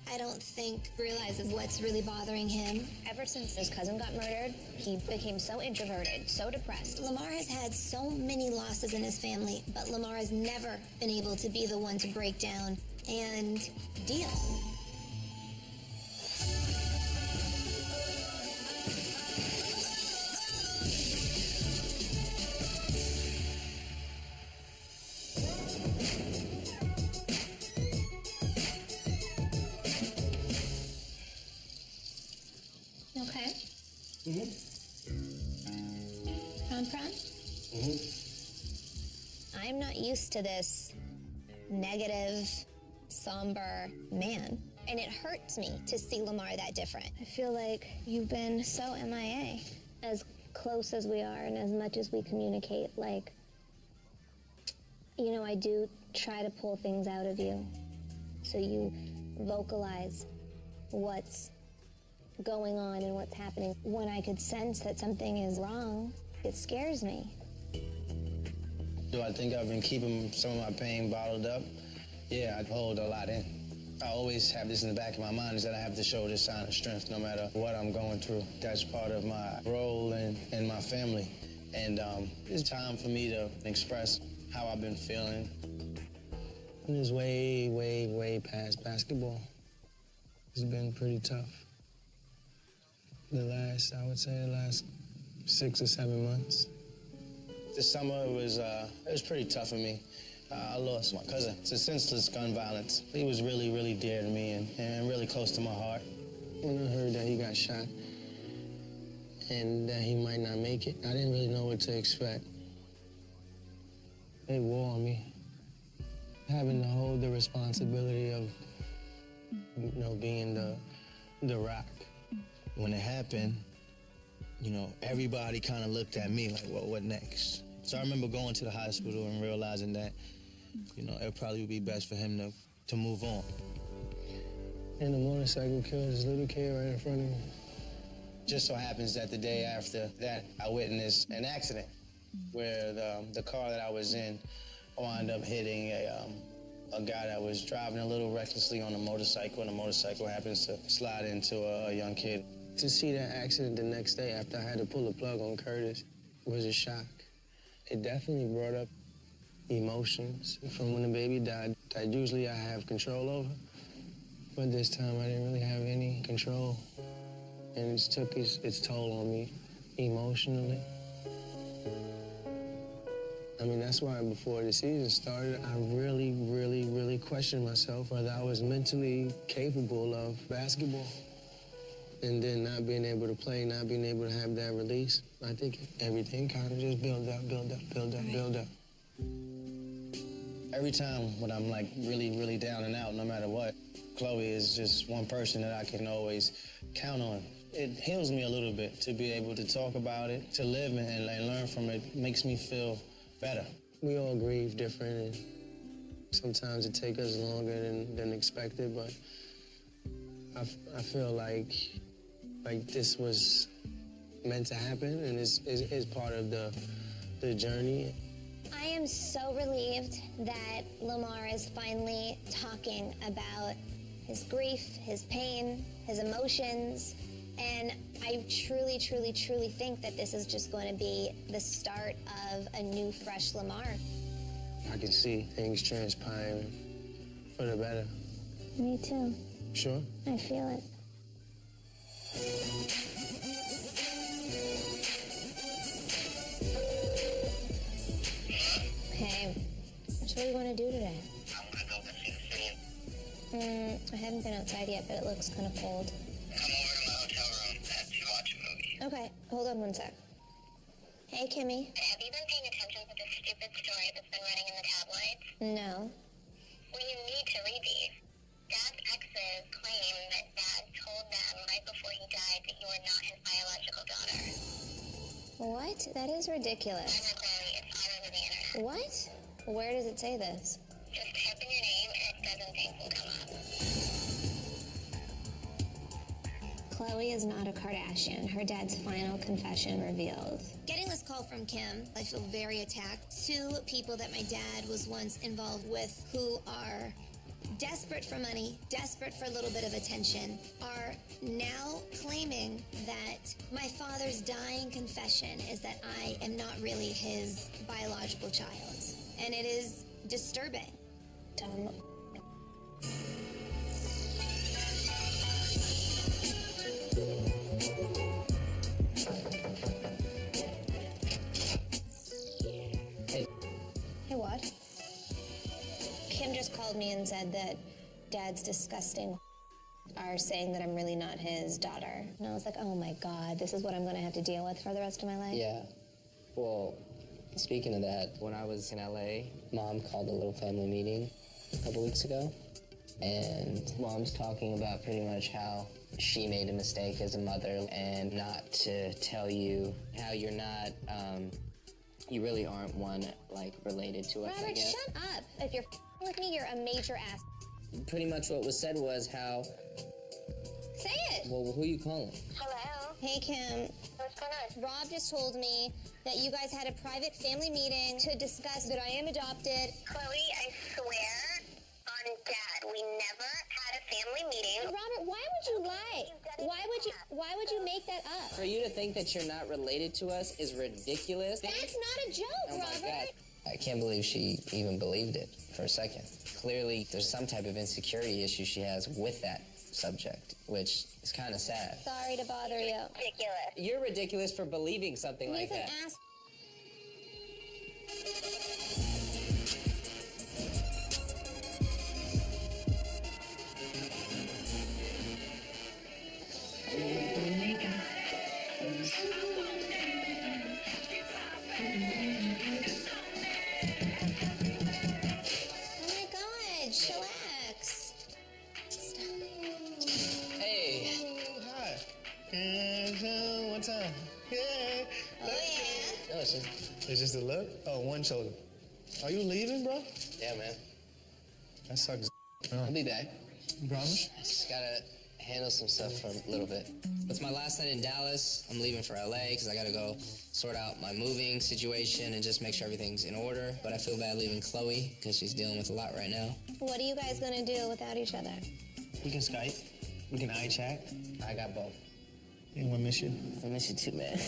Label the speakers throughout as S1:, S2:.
S1: I don't think realizes what's really bothering him.
S2: Ever since his cousin got murdered, he became so introverted, so depressed.
S1: Lamar has had so many losses in his family, but Lamar has never been able to be the one to break down and deal.
S2: Okay. Prom? I'm not used to this negative, somber man. And it hurts me to see Lamar that different. I feel like you've been so MIA. As close as we are and as much as we communicate, like, you know, I do try to pull things out of you. So you vocalize what's going on and what's happening. When I could sense that something is wrong, it scares me.
S3: Do I think I've been keeping some of my pain bottled up? Yeah, I hold a lot in. I always have this in the back of my mind, is that I have to show this sign of strength no matter what I'm going through. That's part of my role in my family. And it's time for me to express how I've been feeling.
S4: And it's way, way, way past basketball. It's been pretty tough. I would say the last 6 or 7 months.
S3: This summer it was pretty tough for me. I lost my cousin to senseless gun violence. He was really, really dear to me and really close to my heart.
S4: When I heard that he got shot and that he might not make it, I didn't really know what to expect. It wore on me. Having to hold the responsibility of, you know, being the rock.
S3: When it happened, you know, everybody kind of looked at me like, well, what next? So I remember going to the hospital and realizing that, you know, it probably would be best for him to move on.
S4: And the motorcycle killed this little kid right in front of me.
S3: Just so happens that the day after that, I witnessed an accident where the car that I was in wound up hitting a guy that was driving a little recklessly on a motorcycle, and the motorcycle happens to slide into a young kid.
S4: To see that accident the next day after I had to pull the plug on Curtis was a shock. It definitely brought up emotions from when the baby died that usually I have control over. But this time I didn't really have any control. And it took its toll on me emotionally. I mean, that's why before the season started, I really, really, really questioned myself whether I was mentally capable of basketball. And then not being able to play, not being able to have that release, I think everything kind of just build up.
S3: Every time when I'm like really, really down and out, no matter what, Khloe is just one person that I can always count on. It heals me a little bit to be able to talk about it, to live and learn from it. It makes me feel better.
S4: We all grieve different, and sometimes it takes us longer than expected, but I feel like this was meant to happen, and is part of the journey.
S2: I am so relieved that Lamar is finally talking about his grief, his pain, his emotions, and I truly, truly, truly think that this is just going to be the start of a new, fresh Lamar.
S4: I can see things transpiring for the better.
S2: Me too.
S4: Sure?
S2: I feel it. Hey, what do you want to do today?
S5: I want to go to see the city.
S2: I haven't been outside yet, but it looks kind of cold.
S5: Come over to my hotel room to watch a movie.
S2: Okay, hold on one sec. Hey, Kimmy.
S5: Have you been paying attention to this stupid story that's been running in the tabloids?
S2: No.
S5: Well, you need to read these. Dad's exes claim that Dad told them right before he died that you were not his biological daughter.
S2: What? That is ridiculous.
S5: I'm not Chloe. It's all over the internet.
S2: What? Where does it say this?
S5: Just type in your name and a dozen things will come up.
S2: Khloe is not a Kardashian. Her dad's final confession revealed.
S1: Getting this call from Kim, I feel very attacked. 2 people that my dad was once involved with who are desperate for money, desperate for a little bit of attention, are now claiming that my father's dying confession is that I am not really his biological child. And it is disturbing.
S2: Dumb.
S3: Hey.
S2: Hey, what? Kim just called me and said that Dad's disgusting are saying that I'm really not his daughter. And I was like, oh my God, this is what I'm gonna have to deal with for the rest of my life?
S6: Yeah. Well, speaking of that, when I was in LA, Mom called a little family meeting a couple weeks ago. And Mom's talking about pretty much how she made a mistake as a mother and not to tell you how you're not, you really aren't one, like, related to us, I
S2: Robert,
S6: guess.
S2: shut up. If you're with me, you're a major ass.
S6: Pretty much what was said was how,
S2: Say it.
S6: well, who are you calling?
S5: Hello?
S2: Hey, Kim.
S5: What's going on?
S2: Rob just told me that you guys had a private family meeting to discuss that I am adopted.
S5: Chloe, I swear on Dad, we never had a family meeting.
S2: Robert, why would you lie? Why would you make that up?
S6: For you to think that you're not related to us is ridiculous.
S2: That's not a joke,
S6: Oh my
S2: Robert.
S6: God. I can't believe she even believed it for a second. Clearly, there's some type of insecurity issue she has with that subject, which is kind of sad.
S2: Sorry to bother you.
S5: Ridiculous.
S6: You're ridiculous for believing something like
S2: He's an
S6: that.
S2: ass. Oh my God, chillax.
S6: Hey,
S3: Hi. One time. Yeah.
S2: Oh yeah.
S6: no, it's just,
S3: It's just a look? Oh, one shoulder. Are you leaving, bro?
S6: yeah, man.
S3: That sucks.
S6: I'll be back.
S3: You promise?
S6: I just gotta handle some stuff for a little bit. It's my last night in Dallas. I'm leaving for LA because I gotta go sort out my moving situation and just make sure everything's in order. But I feel bad leaving Chloe because she's dealing with a lot right now.
S2: What are you guys gonna do without each other?
S3: We can Skype. We can eye chat.
S6: I got both.
S3: Anyone miss you?
S6: I miss you too, man.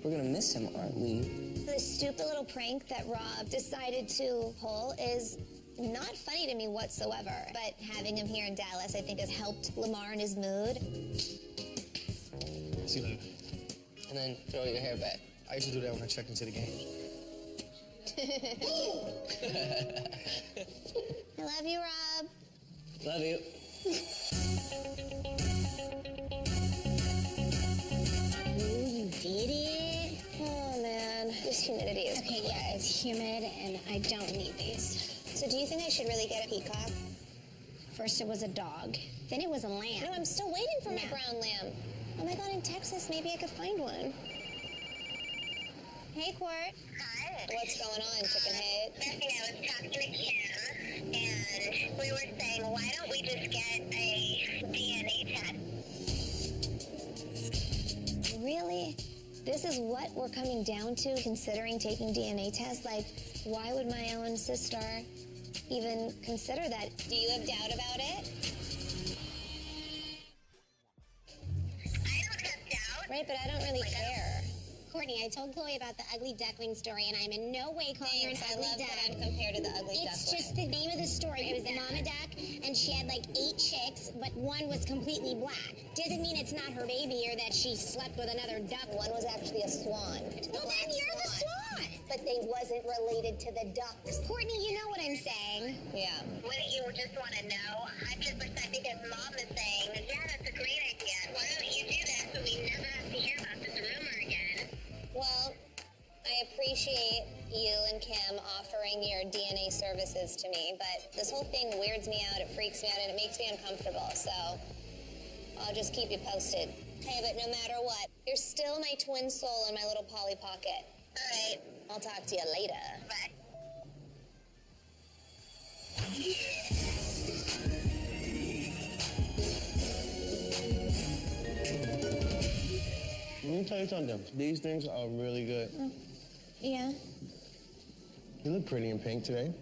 S6: We're gonna miss him, aren't we?
S2: The stupid little prank that Rob decided to pull is not funny to me whatsoever. But having him here in Dallas, I think, has helped Lamar in his mood.
S3: See you later.
S6: And then throw your hair back.
S3: I used to do that when I checked into the game.
S2: I love you, Rob.
S6: Love you.
S2: You did it? Oh, man. This humidity is
S7: Okay, yeah, it's humid and I don't need these.
S2: So do you think I should really get a peacock?
S7: First it was a dog, then it was a lamb.
S2: No, I'm still waiting for my
S7: No.
S2: brown lamb. Oh my God, in Texas, maybe I could find one. Hey, Court.
S5: Hi.
S2: What's going on, chicken head?
S5: Nothing, I was talking to Kim, and we were saying, why don't we just get a DNA test?
S2: Really? This is what we're coming down to, considering taking DNA tests? Like, why would my own sister even consider that? Do you have doubt about it?
S5: I don't have doubt.
S2: Right, but I don't really care.
S7: Courtney, I told Chloe about the ugly duckling story and I'm in no way calling her an
S2: I
S7: ugly
S2: love
S7: duck.
S2: that I'm compared to the ugly
S7: It's
S2: duckling.
S7: just the name of the story. It was the mama duck, and she had like 8 chicks, but one was completely black. Doesn't mean it's not her baby or that she slept with another duck.
S2: One was actually a swan.
S7: Well, then you're the swan.
S2: But they wasn't related to the ducks.
S7: Courtney, you know what I'm saying.
S2: Yeah.
S5: Wouldn't you just want to know 100% because Mom is saying, yeah, that's a great idea. Why don't you do that so we never have to hear about this rumor again?
S2: Well, I appreciate you and Kim offering your DNA services to me, but this whole thing weirds me out, it freaks me out, and it makes me uncomfortable, so I'll just keep you posted. Hey, but no matter what, you're still my twin soul in my little Polly Pocket.
S5: All right,
S2: I'll talk to you later.
S5: bye.
S3: Let me tell you something. These things are really good.
S2: Yeah?
S3: You look pretty in pink today.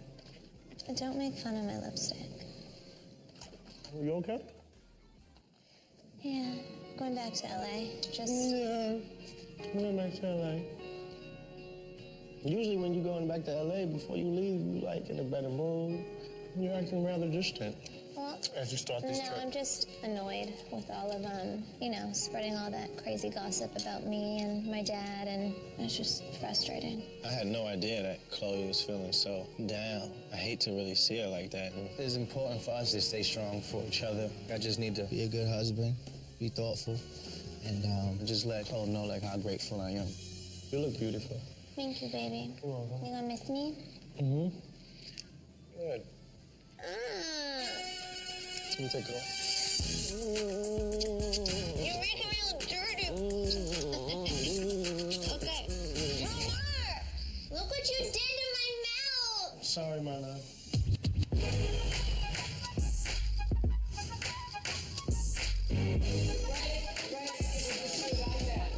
S2: Don't make fun of my lipstick.
S4: You okay?
S2: Yeah, going back to LA.
S4: Yeah, going back to LA. Usually when you're going back to LA, before you leave, you like in a better mood. You're acting rather distant.
S2: Well,
S4: as you start this
S2: no,
S4: trip.
S2: I'm just annoyed with all of spreading all that crazy gossip about me and my dad, and it's just frustrating.
S3: I had no idea that Khloe was feeling so down. I hate to really see her like that. And it's important for us to stay strong for each other. I just need to be a good husband, be thoughtful, and just let Khloe know like how grateful I am. You look beautiful.
S2: Thank you, baby.
S4: You're welcome.
S2: You gonna miss me?
S4: Mm-hmm. Good. Let me take it off.
S2: You're making me look dirty. Okay. Lamar, look what you did to my mouth.
S4: Sorry, Mana.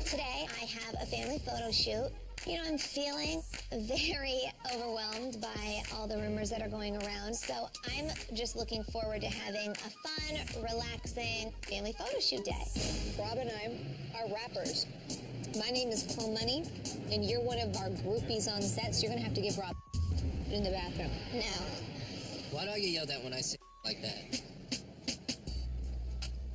S2: Today, I have a family photo shoot. You know, I'm feeling very overwhelmed by all the rumors that are going around, so I'm just looking forward to having a fun, relaxing family photo shoot day.
S8: Rob and I are rappers. My name is Khloe Money, and you're one of our groupies on set, so you're gonna have to give Rob in the bathroom.
S2: No.
S6: Why do I get yelled at when I say like that?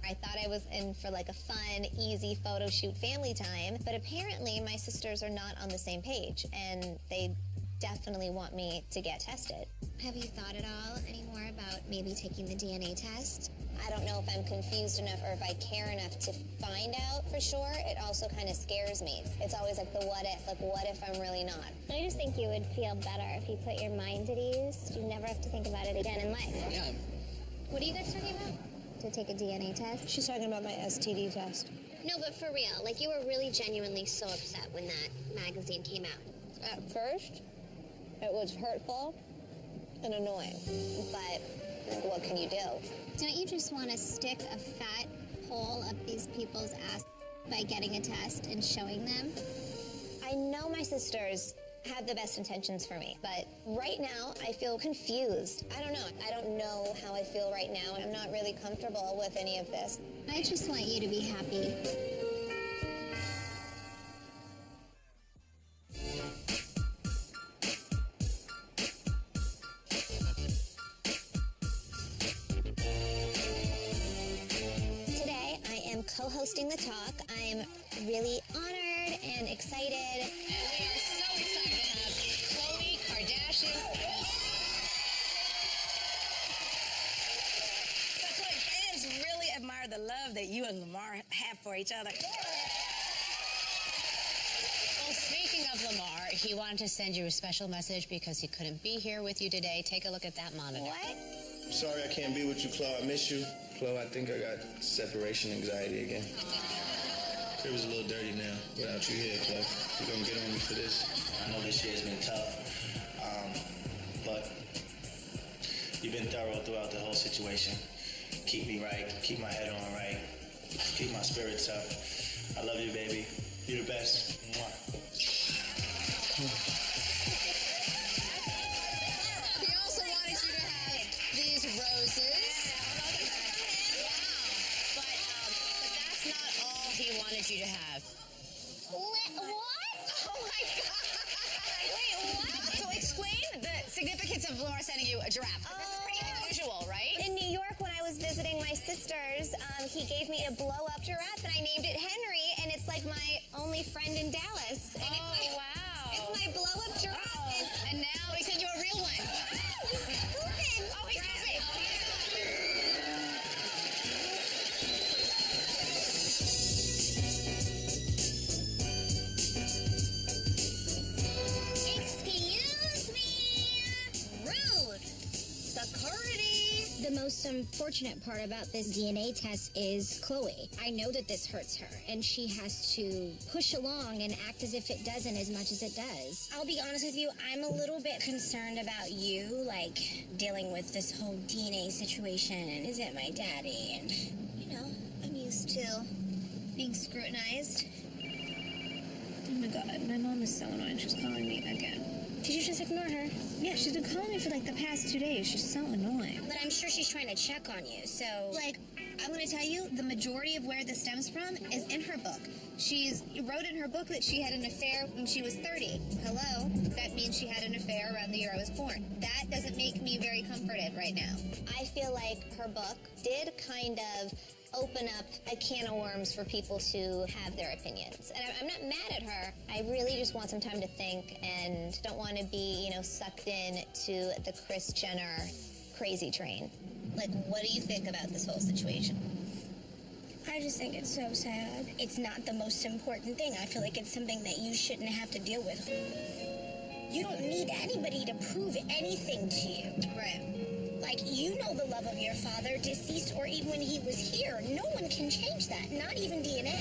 S2: I thought I was in for like a fun, easy photo shoot family time, but apparently my sisters are not on the same page, and they definitely want me to get tested.
S1: Have you thought at all anymore about maybe taking the DNA test?
S2: I don't know if I'm confused enough or if I care enough to find out for sure. It also kind of scares me. It's always like the what if I'm really not?
S7: I just think you would feel better if you put your mind at ease. You never have to think about it again in life.
S6: Yeah.
S1: What are you guys talking about? To take a DNA test?
S8: She's talking about my STD test.
S1: No, but for real, like you were really genuinely so upset when that magazine came out.
S8: At first, it was hurtful and annoying.
S2: But what can you do?
S1: Don't you just want to stick a fat hole up these people's ass by getting a test and showing them?
S2: I know my sisters have the best intentions for me, but right now I feel confused. I don't know. I don't know how I feel right now, and I'm not really comfortable with any of this.
S1: I just want you to be happy.
S2: Today I am co-hosting the talk. I'm really honored and excited.
S8: And we are so excited to have Khloe Kardashian.
S9: So, Khloe, fans really admire the love that you and Lamar have for each other.
S10: Well, speaking of Lamar, he wanted to send you a special message because he couldn't be here with you today. Take a look at that monitor.
S2: What?
S3: Sorry I can't be with you, Khloe. I miss you. Khloe, I think I got separation anxiety again. It was a little dirty now without you here, Khloe. You're gonna get on me for this. I know this year's been tough, but you've been thorough throughout the whole situation. Keep me right, keep my head on right, keep my spirits up. I love you, baby. You're the best. Mwah.
S8: He also wanted you to have these roses.
S10: But that's not all he wanted you to have.
S7: What?
S10: Oh my God! Wait, what? So explain the significance of Lamar sending you a giraffe. 'Cause this is pretty unusual, right?
S2: In New York, when I was visiting my sisters, he gave me a blow-up giraffe, and I named it Henry, and it's like my only friend in Dallas. And
S10: Oh, wow.
S2: It's my blow-up giraffe.
S10: And now he sent you a real one.
S2: He's pooping.
S10: Oh, he's moving.
S1: Excuse me! Rude! Security! The most unfortunate part about this DNA test is Khloe. I know that this hurts her, and she has to push along and act as if it doesn't as much as it does. I'll be honest with you, I'm a little bit concerned about you, like, dealing with this whole DNA situation, and is it my daddy? And, you know, I'm used to being scrutinized. Oh my God, my mom is so annoying. She's calling me again.
S2: Could you just ignore her? Yeah, she's been calling me for like the past 2 days. She's so annoying.
S7: But I'm sure she's trying to check on you, so...
S2: Like, I'm gonna tell you, the majority of where this stems from is in her book. She wrote in her book that she had an affair when she was 30. Hello? That means she had an affair around the year I was born. That doesn't make me very comforted right now.
S8: I feel like her book did kind of open up a can of worms for people to have their opinions. And I'm not mad at her. I really just want some time to think and don't want to be, sucked in to the Kris Jenner crazy train.
S2: Like, what do you think about this whole situation?
S7: I just think it's so sad. It's not the most important thing. I feel like it's something that you shouldn't have to deal with. You don't need anybody to prove anything to you.
S2: Right.
S7: Like, you know the love of your father, deceased or even when he was here. No one can change that, not even DNA.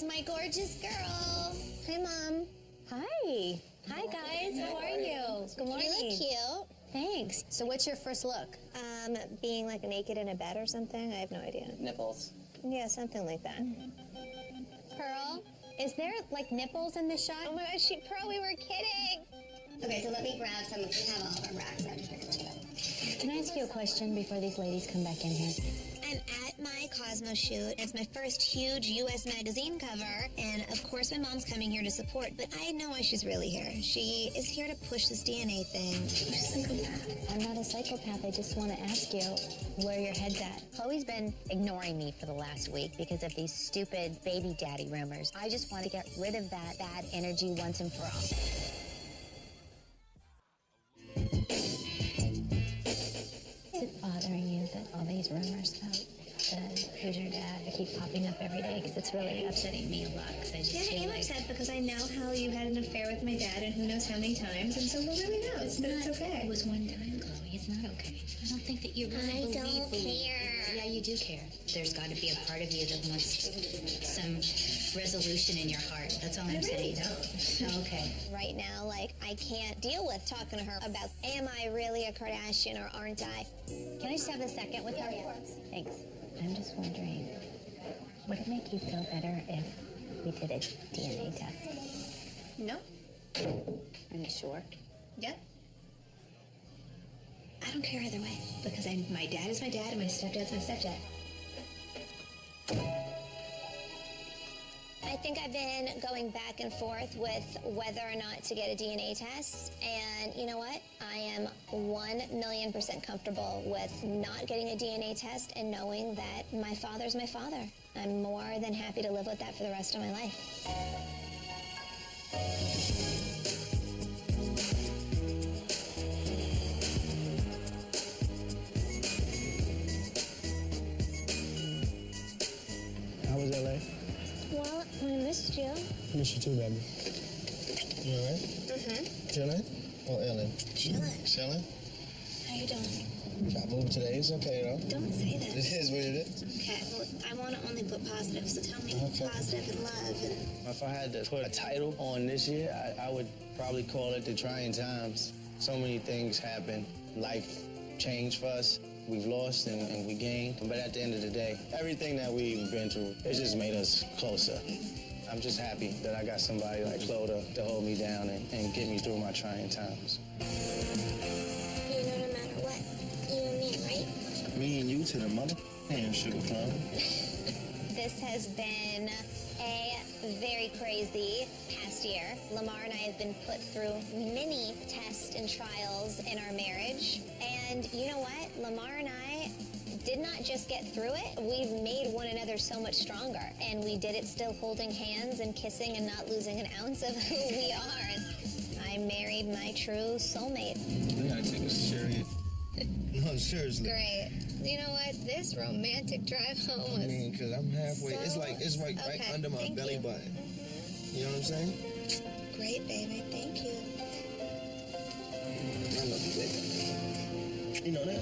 S8: My gorgeous girl. Hi, Mom. Hi. Hi, guys. How are you? Good morning. You look cute. Thanks. So what's your first look? Being like naked in a bed or something? I have no idea.
S6: Nipples.
S8: Yeah, something like that. Pearl, is there like nipples in this shot? Oh my gosh, Pearl, we were kidding.
S1: Okay, so let me grab some. We have all of our racks. I just figured too.
S2: Can I ask you a question before these ladies come back in here?
S1: I'm at my Cosmo shoot. It's my first huge U.S. magazine cover, and of course my mom's coming here to support, but I know why she's really here. She is here to push this DNA thing. You're a psychopath.
S2: I'm not a psychopath. I just want to ask you where your head's at.
S11: Chloe's been ignoring me for the last week because of these stupid baby daddy rumors. I just want to get rid of that bad energy once and for all.
S2: Is it bothering you that all these rumors about who's your dad keep popping up every day? Because it's really upsetting me a lot. Because I just feel like...
S1: upset because I know how you had an affair with my dad and who knows how many times, and so nobody knows. But it's okay.
S2: It was one time, Chloe. It's not okay. I don't think that you really
S1: don't care.
S2: Yeah, you do care. There's got to be a part of you that wants some resolution in your heart. That's all I'm saying. Oh, okay.
S8: Right now, I can't deal with talking to her about, am I really a Kardashian or aren't I? Can I just have a second with her? Thanks.
S2: I'm just wondering, would it make you feel better if we did a DNA test?
S1: No.
S2: Are you sure?
S1: Yep.
S2: I don't care either way, because my dad is my dad and my stepdad's my stepdad.
S8: I think I've been going back and forth with whether or not to get a DNA test, and you know what? I am 1,000,000% comfortable with not getting a DNA test and knowing that my father's my father. I'm more than happy to live with that for the rest of my life.
S4: How was LA?
S8: Well, I missed you.
S4: Miss you too, baby. You all right?
S8: Mm-hmm.
S4: Chilling? Or Ellen?
S1: Chilling.
S4: Chilling?
S1: How you doing?
S4: I moved today. It's okay, though.
S1: Don't say that.
S4: It is what it is.
S1: Okay, well, I want to only put positive, so tell me positive and love. And...
S3: If I had to put a title on this year, I would probably call it the trying times. So many things happen. Life changed for us. We've lost and we gained. But at the end of the day, everything that we've been through, it just made us closer. I'm just happy that I got somebody like Khloe to hold me down and get me through my trying times.
S1: You know, no matter what, you and me, right?
S4: Me and you to the mother and Sugar Plum.
S8: This has been a very crazy past year. Lamar and I have been put through many tests and trials in our marriage. And you know what? Lamar and I did not just get through it. We've made one another so much stronger. And we did it still holding hands and kissing and not losing an ounce of who we are. And I married my true soulmate.
S4: We gotta take this serious. No, seriously.
S8: Great. You know what? This romantic drive home was...
S4: I mean, because I'm halfway.
S8: So...
S4: It's right under my belly button. You know what I'm saying?
S1: Great, baby. Thank you.
S4: I love you, baby. You know that?